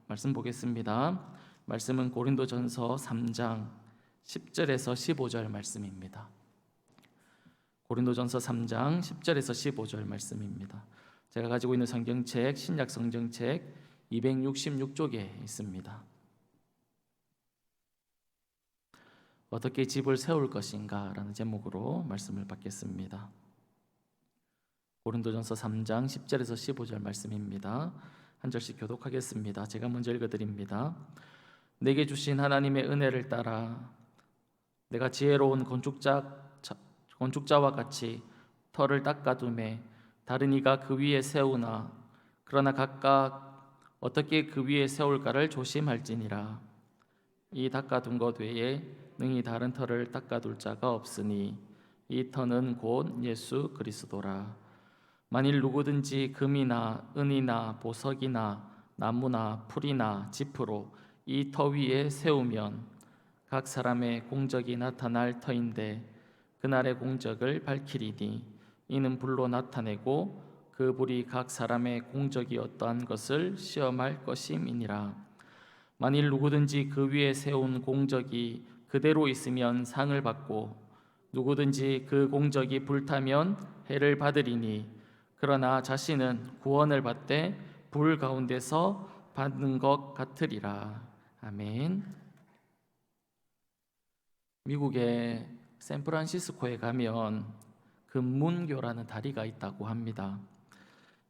말씀 보겠습니다. 말씀은 고린도전서 3장 10절에서 15절 말씀입니다. 고린도전서 3장 10절에서 15절 말씀입니다. 제가 가지고 있는 성경책 신약 성경책 266쪽에 있습니다. 어떻게 집을 세울 것인가 라는 제목으로 말씀을 받겠습니다. 고린도전서 3장 10절에서 15절 말씀입니다. 한 절씩 교독하겠습니다. 제가 먼저 읽어드립니다. 내게 주신 하나님의 은혜를 따라 내가 지혜로운 건축자와 같이 터를 닦아두매 다른 이가 그 위에 세우나 그러나 각각 어떻게 그 위에 세울까를 조심할지니라. 이 닦아둔 것 외에 능히 다른 터를 닦아둘 자가 없으니 이 터는 곧 예수 그리스도라. 만일 누구든지 금이나 은이나 보석이나 나무나 풀이나 짚으로 이 터 위에 세우면 각 사람의 공적이 나타날 터인데 그날의 공적을 밝히리니 이는 불로 나타내고 그 불이 각 사람의 공적이 어떠한 것을 시험할 것임이니라. 만일 누구든지 그 위에 세운 공적이 그대로 있으면 상을 받고 누구든지 그 공적이 불타면 해를 받으리니 그러나 자신은 구원을 받되 불 가운데서 받는 것 같으리라. 아멘. 미국의 샌프란시스코에 가면 금문교라는 다리가 있다고 합니다.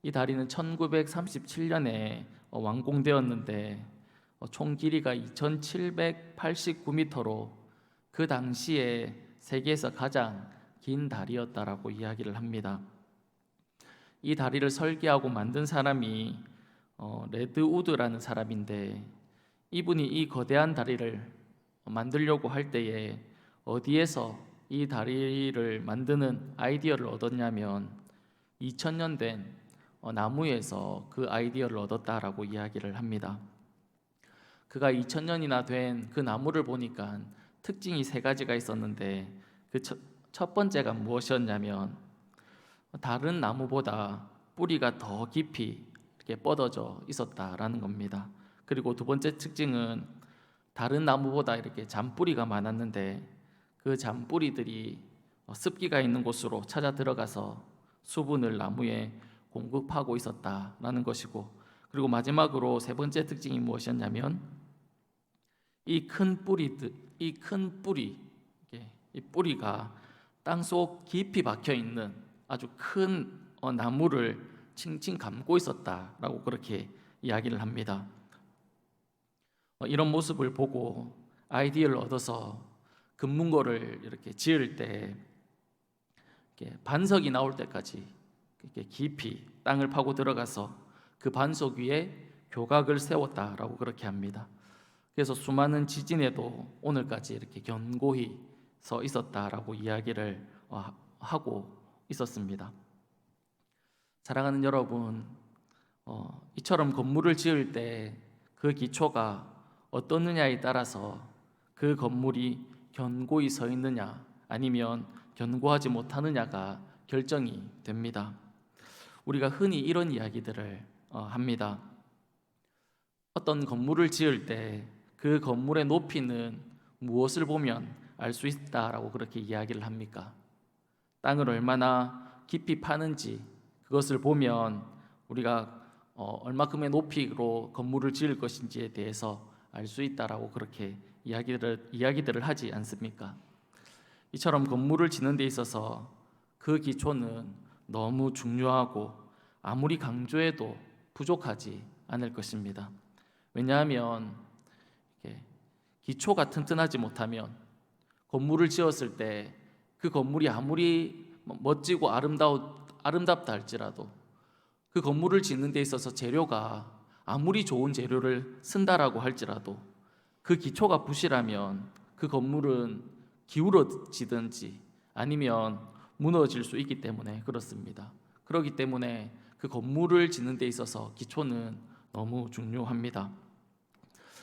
이 다리는 1937년에 완공되었는데 총 길이가 2789m로 그 당시에 세계에서 가장 긴 다리였다라고 이야기를 합니다. 이 다리를 설계하고 만든 사람이 레드 우드라는 사람인데 이분이 이 거대한 다리를 만들려고 할 때에 어디에서 이 다리를 만드는 아이디어를 얻었냐면 2000년 된 나무에서 그 아이디어를 얻었다라고 이야기를 합니다. 그가 2000년이나 된 그 나무를 보니까 특징이 세 가지가 있었는데 그 첫 번째가 무엇이었냐면 다른 나무보다 뿌리가 더 깊이 이렇게 뻗어져 있었다라는 겁니다. 그리고 두 번째 특징은 다른 나무보다 이렇게 잔뿌리가 많았는데 그 잔뿌리들이 습기가 있는 곳으로 찾아 들어가서 수분을 나무에 공급하고 있었다라는 것이고, 그리고 마지막으로 세 번째 특징이 무엇이었냐면 이 큰 뿌리, 이 뿌리가 땅속 깊이 박혀 있는 아주 큰 나무를 칭칭 감고 있었다라고 그렇게 이야기를 합니다. 이런 모습을 보고 아이디어를 얻어서 금문고를 이렇게 지을 때 반석이 나올 때까지 깊이 땅을 파고 들어가서 그 반석 위에 교각을 세웠다라고 그렇게 합니다. 그래서 수많은 지진에도 오늘까지 이렇게 견고히 서 있었다라고 이야기를 하고 있었습니다. 사랑하는 여러분, 이처럼 건물을 지을 때 그 기초가 어떻느냐에 따라서 그 건물이 견고히 서 있느냐 아니면 견고하지 못하느냐가 결정이 됩니다. 우리가 흔히 이런 이야기들을 합니다. 어떤 건물을 지을 때 그 건물의 높이는 무엇을 보면 알 수 있다라고 그렇게 이야기를 합니까? 땅을 얼마나 깊이 파는지 그것을 보면 우리가 얼마큼의 높이로 건물을 지을 것인지에 대해서 알 수 있다라고 그렇게 이야기들을 하지 않습니까? 이처럼 건물을 짓는 데 있어서 그 기초는 너무 중요하고 아무리 강조해도 부족하지 않을 것입니다. 왜냐하면 기초가 튼튼하지 못하면 건물을 지었을 때 그 건물이 아무리 멋지고 아름답다 할지라도 그 건물을 짓는 데 있어서 재료가 아무리 좋은 재료를 쓴다라고 할지라도 그 기초가 부실하면 그 건물은 기울어지든지 아니면 무너질 수 있기 때문에 그렇습니다. 그렇기 때문에 그 건물을 짓는 데 있어서 기초는 너무 중요합니다.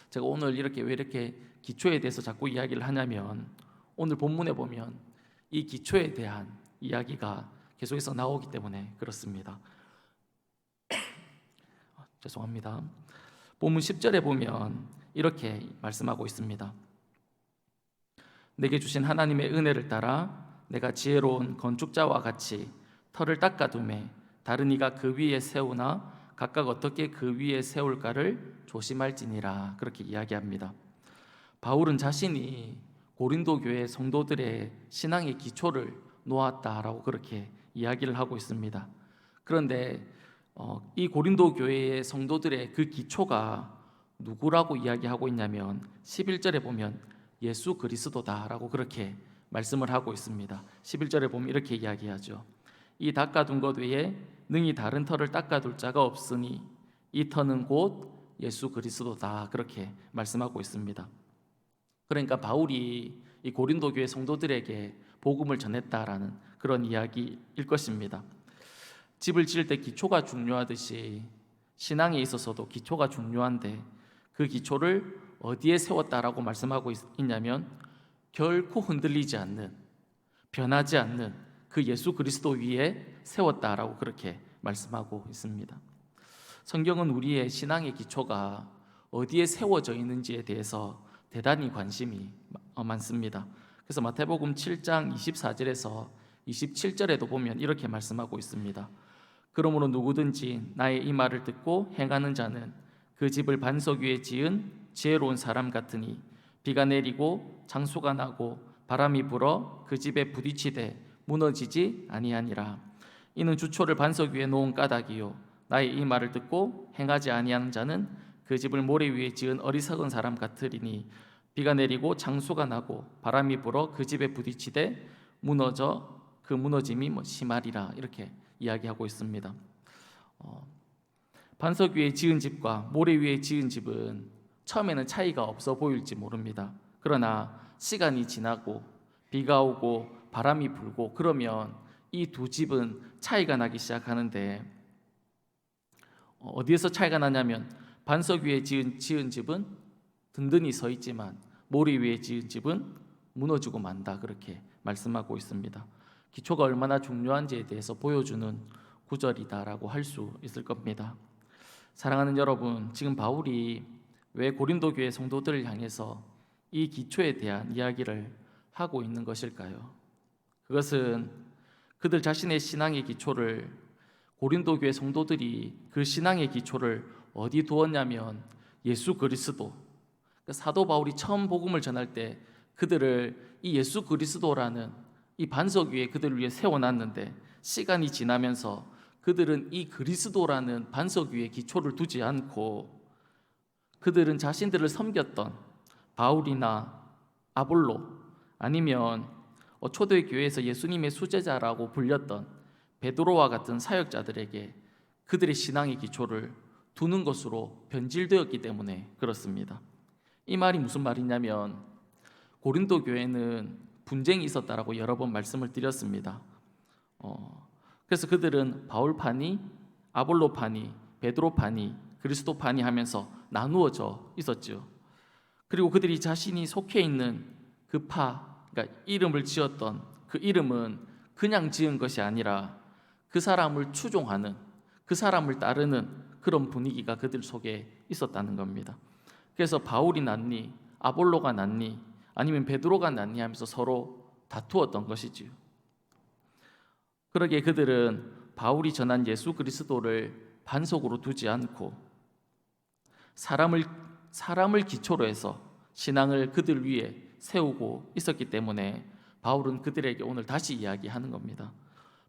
제가 오늘 왜 이렇게 기초에 대해서 자꾸 이야기를 하냐면 오늘 본문에 보면 이 기초에 대한 이야기가 계속해서 나오기 때문에 그렇습니다. 죄송합니다. 본문 10절에 보면 이렇게 말씀하고 있습니다. 내게 주신 하나님의 은혜를 따라 내가 지혜로운 건축자와 같이 터를 닦아두매 다른 이가 그 위에 세우나 각각 어떻게 그 위에 세울까를 조심할지니라. 그렇게 이야기합니다. 바울은 자신이 고린도 교회 성도들의 신앙의 기초를 놓았다라고 그렇게 이야기를 하고 있습니다. 그런데 이 고린도 교회의 성도들의 그 기초가 누구라고 이야기하고 있냐면 11절에 보면 예수 그리스도다라고 그렇게 말씀을 하고 있습니다. 11절에 보면 이렇게 이야기하죠. 이 닦아둔 것 외에 능히 다른 터를 닦아둘 자가 없으니 이 터는 곧 예수 그리스도다. 그렇게 말씀하고 있습니다. 그러니까 바울이 이 고린도 교회 성도들에게 복음을 전했다라는 그런 이야기일 것입니다. 집을 지을 때 기초가 중요하듯이 신앙에 있어서도 기초가 중요한데 그 기초를 어디에 세웠다라고 말씀하고 있냐면 결코 흔들리지 않는, 변하지 않는 그 예수 그리스도 위에 세웠다라고 그렇게 말씀하고 있습니다. 성경은 우리의 신앙의 기초가 어디에 세워져 있는지에 대해서 대단히 관심이 많습니다. 그래서 마태복음 7장 24절에서 27절에도 보면 이렇게 말씀하고 있습니다. 그러므로 누구든지 나의 이 말을 듣고 행하는 자는 그 집을 반석 위에 지은 지혜로운 사람 같으니 비가 내리고 장수가 나고 바람이 불어 그 집에 부딪히되 무너지지 아니하니라. 이는 주초를 반석 위에 놓은 까닭이요 나의 이 말을 듣고 행하지 아니하는 자는 그 집을 모래 위에 지은 어리석은 사람 같으리니 비가 내리고 장수가 나고 바람이 불어 그 집에 부딪히되 무너져 그 무너짐이 심하리라. 이렇게 이야기하고 있습니다. 반석 위에 지은 집과 모래 위에 지은 집은 처음에는 차이가 없어 보일지 모릅니다. 그러나 시간이 지나고 비가 오고 바람이 불고 그러면 이 두 집은 차이가 나기 시작하는데 어디에서 차이가 나냐면 반석 위에 지은 집은 든든히 서 있지만 모래 위에 지은 집은 무너지고 만다. 그렇게 말씀하고 있습니다. 기초가 얼마나 중요한지에 대해서 보여주는 구절이다라고 할 수 있을 겁니다. 사랑하는 여러분, 지금 바울이 왜 고린도 교회 성도들을 향해서 이 기초에 대한 이야기를 하고 있는 것일까요? 그것은 그들 자신의 신앙의 기초를 고린도 교회 성도들이 그 신앙의 기초를 어디 두었냐면 예수 그리스도. 사도 바울이 처음 복음을 전할 때 그들을 이 예수 그리스도라는 이 반석 위에 그들을 위해 세워놨는데 시간이 지나면서 그들은 이 그리스도라는 반석 위에 기초를 두지 않고 그들은 자신들을 섬겼던 바울이나 아볼로 아니면 초대 교회에서 예수님의 수제자라고 불렸던 베드로와 같은 사역자들에게 그들의 신앙의 기초를 두는 것으로 변질되었기 때문에 그렇습니다. 이 말이 무슨 말이냐면 고린도 교회는 분쟁이 있었다라고 여러 번 말씀을 드렸습니다. 그래서 그들은 바울파니, 아볼로파니, 베드로파니, 그리스도파니 하면서 나누어져 있었죠. 그리고 그들이 자신이 속해 있는 그 그러니까 이름을 지었던 그 이름은 그냥 지은 것이 아니라 그 사람을 추종하는, 그 사람을 따르는 그런 분위기가 그들 속에 있었다는 겁니다. 그래서 바울이 낫니, 아볼로가 낫니, 아니면 베드로가 낫니 하면서 서로 다투었던 것이지요. 그러기에 그들은 바울이 전한 예수 그리스도를 반석으로 두지 않고 사람을 기초로 해서 신앙을 그들 위에 세우고 있었기 때문에 바울은 그들에게 오늘 다시 이야기하는 겁니다.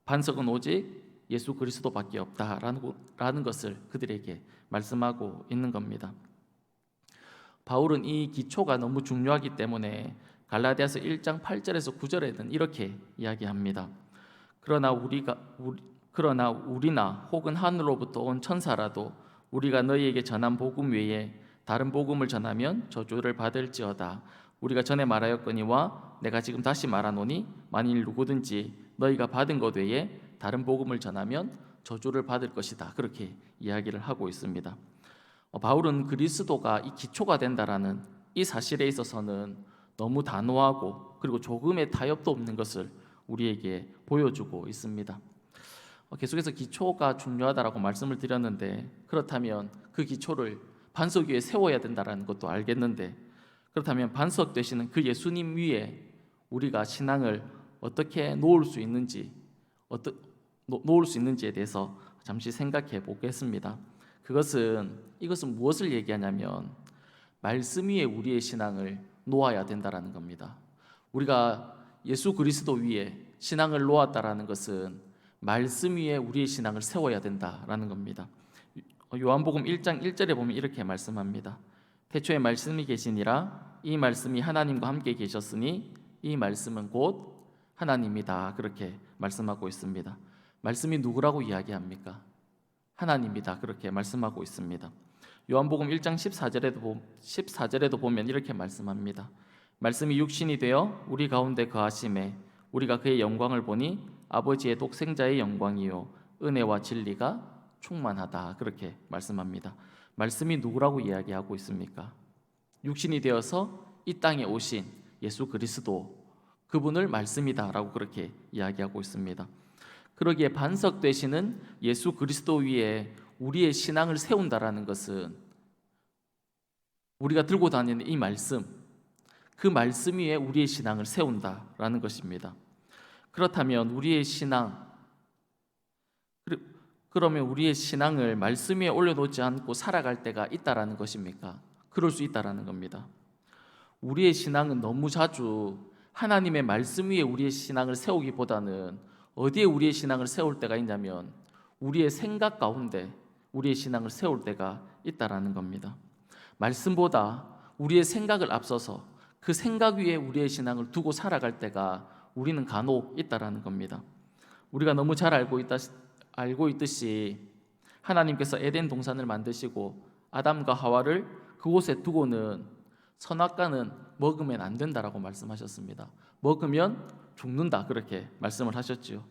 반석은 오직 예수 그리스도밖에 없다라는 것을 그들에게 말씀하고 있는 겁니다. 바울은 이 기초가 너무 중요하기 때문에 갈라디아서 1장 8절에서 9절에는 이렇게 이야기합니다. 그러나 우리나 혹은 하늘로부터 온 천사라도 우리가 너희에게 전한 복음 외에 다른 복음을 전하면 저주를 받을지어다. 우리가 전에 말하였거니와 내가 지금 다시 말하노니 만일 누구든지 너희가 받은 것 외에 다른 복음을 전하면 저주를 받을 것이다. 그렇게 이야기를 하고 있습니다. 바울은 그리스도가 이 기초가 된다라는 이 사실에 있어서는 너무 단호하고 그리고 조금의 타협도 없는 것을 우리에게 보여주고 있습니다. 계속해서 기초가 중요하다라고 말씀을 드렸는데 그렇다면 그 기초를 반석 위에 세워야 된다는 것도 알겠는데, 그렇다면 반석 되시는 그 예수님 위에 우리가 신앙을 어떻게 놓을 수 있는지에 대해서 잠시 생각해 보겠습니다. 이것은 무엇을 얘기하냐면 말씀 위에 우리의 신앙을 놓아야 된다라는 겁니다. 우리가 예수 그리스도 위에 신앙을 놓았다라는 것은 말씀 위에 우리의 신앙을 세워야 된다라는 겁니다. 요한복음 1장 1절에 보면 이렇게 말씀합니다. 태초에 말씀이 계시니라. 이 말씀이 하나님과 함께 계셨으니 이 말씀은 곧 하나님이다. 그렇게 말씀하고 있습니다. 말씀이 누구라고 이야기합니까? 하나님이다. 그렇게 말씀하고 있습니다. 요한복음 1장 14절에도 보면 이렇게 말씀합니다. 말씀이 육신이 되어 우리 가운데 거하심에 우리가 그의 영광을 보니 아버지의 독생자의 영광이요 은혜와 진리가 충만하다. 그렇게 말씀합니다. 말씀이 누구라고 이야기하고 있습니까? 육신이 되어서 이 땅에 오신 예수 그리스도, 그분을 말씀이다라고 그렇게 이야기하고 있습니다. 그러기에 반석 되시는 예수 그리스도 위에 우리의 신앙을 세운다라는 것은 우리가 들고 다니는 이 말씀, 그 말씀 위에 우리의 신앙을 세운다라는 것입니다. 그렇다면 그러면 우리의 신앙을 말씀 위에 올려놓지 않고 살아갈 때가 있다라는 것입니까? 그럴 수 있다라는 겁니다. 우리의 신앙은 너무 자주 하나님의 말씀 위에 우리의 신앙을 세우기보다는 어디에 우리의 신앙을 세울 때가 있냐면 우리의 생각 가운데 우리의 신앙을 세울 때가 있다라는 겁니다. 말씀보다 우리의 생각을 앞서서 그 생각 위에 우리의 신앙을 두고 살아갈 때가 우리는 간혹 있다라는 겁니다. 우리가 너무 잘 알고 있듯이 하나님께서 에덴 동산을 만드시고 아담과 하와를 그곳에 두고는 선악과는 먹으면 안 된다라고 말씀하셨습니다. 먹으면 죽는다 그렇게 말씀을 하셨지요.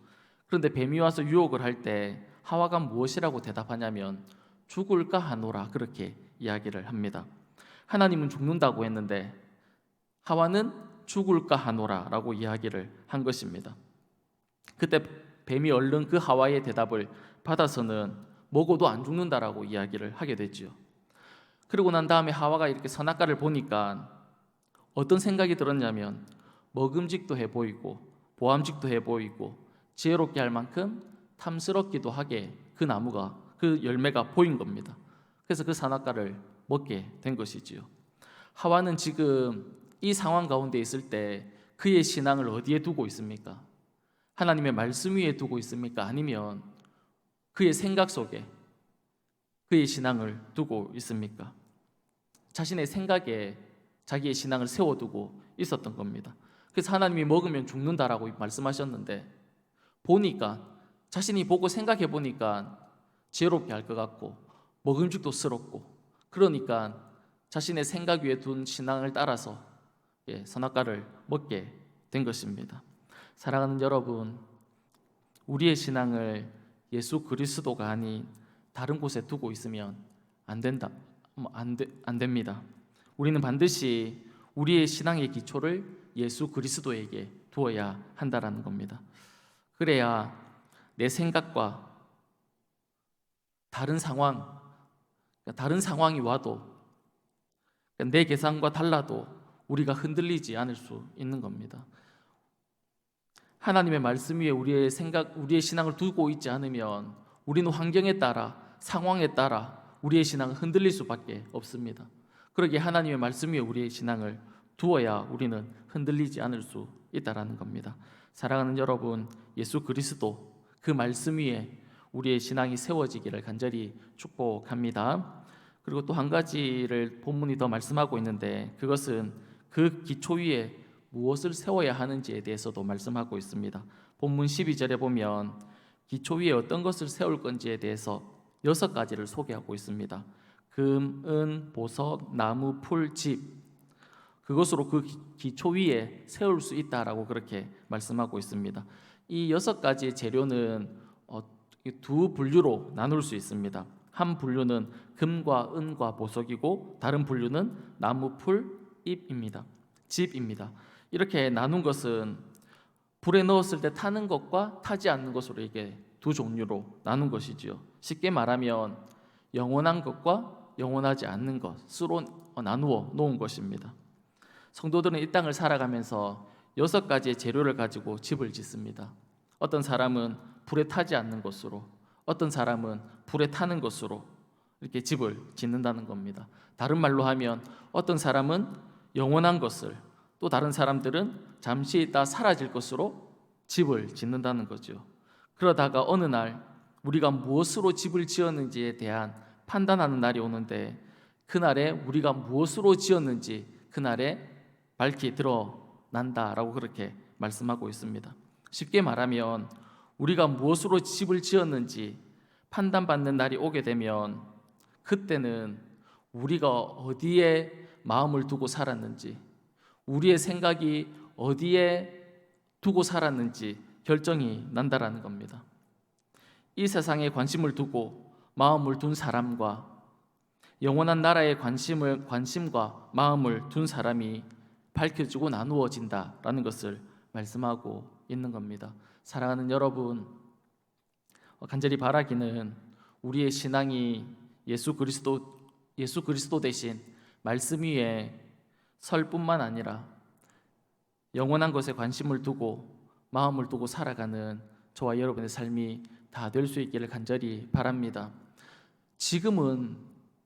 그런데 뱀이 와서 유혹을 할 때 하와가 무엇이라고 대답하냐면 죽을까 하노라 그렇게 이야기를 합니다. 하나님은 죽는다고 했는데 하와는 죽을까 하노라라고 이야기를 한 것입니다. 그때 뱀이 얼른 그 하와의 대답을 받아서는 먹어도 안 죽는다라고 이야기를 하게 됐지요. 그러고 난 다음에 하와가 이렇게 선악과를 보니까 어떤 생각이 들었냐면 먹음직도 해 보이고 보암직도 해 보이고 지혜롭게 할 만큼 탐스럽기도 하게 그 열매가 보인 겁니다. 그래서 그 선악과를 먹게 된 것이지요. 하와는 지금 이 상황 가운데 있을 때 그의 신앙을 어디에 두고 있습니까? 하나님의 말씀 위에 두고 있습니까? 아니면 그의 생각 속에 그의 신앙을 두고 있습니까? 자신의 생각에 자기의 신앙을 세워두고 있었던 겁니다. 그래서 하나님이 먹으면 죽는다라고 말씀하셨는데 보니까 자신이 보고 생각해 보니까 지혜롭게 할 것 같고 먹음직도 스럽고 그러니까 자신의 생각 위에 둔 신앙을 따라서 선악과를 먹게 된 것입니다. 사랑하는 여러분, 우리의 신앙을 예수 그리스도가 아닌 다른 곳에 두고 있으면 안 됩니다. 우리는 반드시 우리의 신앙의 기초를 예수 그리스도에게 두어야 한다라는 겁니다. 그래야 내 생각과 다른 상황이 와도 내 계산과 달라도 우리가 흔들리지 않을 수 있는 겁니다. 하나님의 말씀 위에 우리의 신앙을 두고 있지 않으면 우리는 환경에 따라 상황에 따라 우리의 신앙은 흔들릴 수밖에 없습니다. 그러기에 하나님의 말씀 위에 우리의 신앙을 두어야 우리는 흔들리지 않을 수 있다라는 겁니다. 사랑하는 여러분, 예수 그리스도 그 말씀 위에 우리의 신앙이 세워지기를 간절히 축복합니다. 그리고 또 한 가지를 본문이 더 말씀하고 있는데 그것은 그 기초 위에 무엇을 세워야 하는지에 대해서도 말씀하고 있습니다. 본문 12절에 보면 기초 위에 어떤 것을 세울 건지에 대해서 6가지를 소개하고 있습니다. 금, 은, 보석, 나무, 풀, 집, 그것으로 그 기초 위에 세울 수 있다라고 그렇게 말씀하고 있습니다. 이 6가지의 재료는 두 분류로 나눌 수 있습니다. 한 분류는 금과 은과 보석이고 다른 분류는 나무, 풀, 집입니다. 이렇게 나눈 것은 불에 넣었을 때 타는 것과 타지 않는 것으로 이게 두 종류로 나눈 것이지요. 쉽게 말하면 영원한 것과 영원하지 않는 것으로 나누어 놓은 것입니다. 성도들은 이 땅을 살아가면서 6가지의 재료를 가지고 집을 짓습니다. 어떤 사람은 불에 타지 않는 것으로, 어떤 사람은 불에 타는 것으로 이렇게 집을 짓는다는 겁니다. 다른 말로 하면 어떤 사람은 영원한 것을, 또 다른 사람들은 잠시 있다 사라질 것으로 집을 짓는다는 거죠. 그러다가 어느 날 우리가 무엇으로 집을 지었는지에 대한 판단하는 날이 오는데, 그날에 우리가 무엇으로 지었는지 그날에 밝히 드러난다라고 그렇게 말씀하고 있습니다. 쉽게 말하면 우리가 무엇으로 집을 지었는지 판단받는 날이 오게 되면, 그때는 우리가 어디에 마음을 두고 살았는지, 우리의 생각이 어디에 두고 살았는지 결정이 난다라는 겁니다. 이 세상에 관심을 두고 마음을 둔 사람과 영원한 나라에 관심과 마음을 둔 사람이 밝혀지고 나누어진다라는 것을 말씀하고 있는 겁니다. 사랑하는 여러분, 간절히 바라기는 우리의 신앙이 예수 그리스도 대신 말씀 위에 설 뿐만 아니라 영원한 것에 관심을 두고 마음을 두고 살아가는 저와 여러분의 삶이 다 될 수 있기를 간절히 바랍니다. 지금은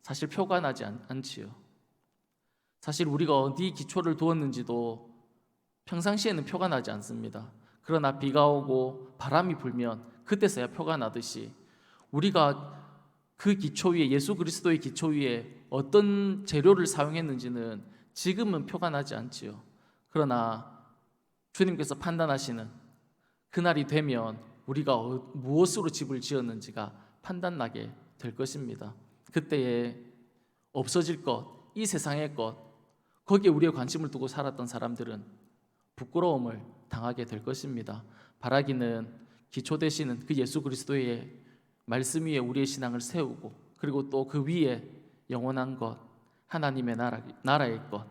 사실 표가 나지 않지요. 사실 우리가 어디 기초를 두었는지도 평상시에는 표가 나지 않습니다. 그러나 비가 오고 바람이 불면 그때서야 표가 나듯이, 우리가 그 기초 위에, 예수 그리스도의 기초 위에 어떤 재료를 사용했는지는 지금은 표가 나지 않지요. 그러나 주님께서 판단하시는 그날이 되면 우리가 무엇으로 집을 지었는지가 판단나게 될 것입니다. 그때에 없어질 것, 이 세상의 것, 거기에 우리의 관심을 두고 살았던 사람들은 부끄러움을 당하게 될 것입니다. 바라기는 기초 되시는 그 예수 그리스도의 말씀 위에 우리의 신앙을 세우고, 그리고 또 그 위에 영원한 것, 하나님의 나라의 것,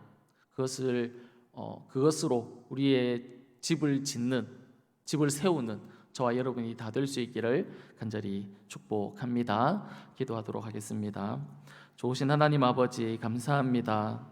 그것으로 우리의 집을 세우는 저와 여러분이 다 될 수 있기를 간절히 축복합니다. 기도하도록 하겠습니다. 좋으신 하나님 아버지, 감사합니다.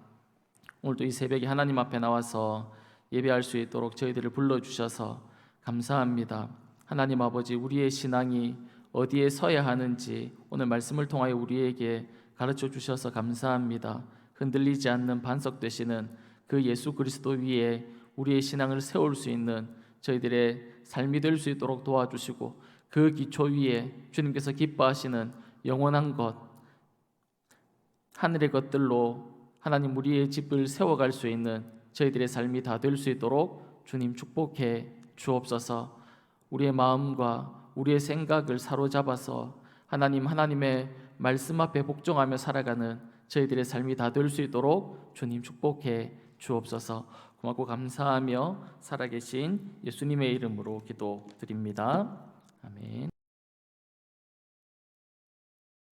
오늘도 이 새벽에 하나님 앞에 나와서 예배할 수 있도록 저희들을 불러주셔서 감사합니다. 하나님 아버지, 우리의 신앙이 어디에 서야 하는지 오늘 말씀을 통하여 우리에게 가르쳐 주셔서 감사합니다. 흔들리지 않는 반석 되시는 그 예수 그리스도 위에 우리의 신앙을 세울 수 있는 저희들의 삶이 될 수 있도록 도와주시고, 그 기초 위에 주님께서 기뻐하시는 영원한 것, 하늘의 것들로 하나님 우리의 집을 세워갈 수 있는 저희들의 삶이 다 될 수 있도록 주님 축복해 주옵소서. 우리의 마음과 우리의 생각을 사로잡아서 하나님의 말씀 앞에 복종하며 살아가는 저희들의 삶이 다 될 수 있도록 주님 축복해 주옵소서. 고맙고 감사하며 살아계신 예수님의 이름으로 기도드립니다. 아멘.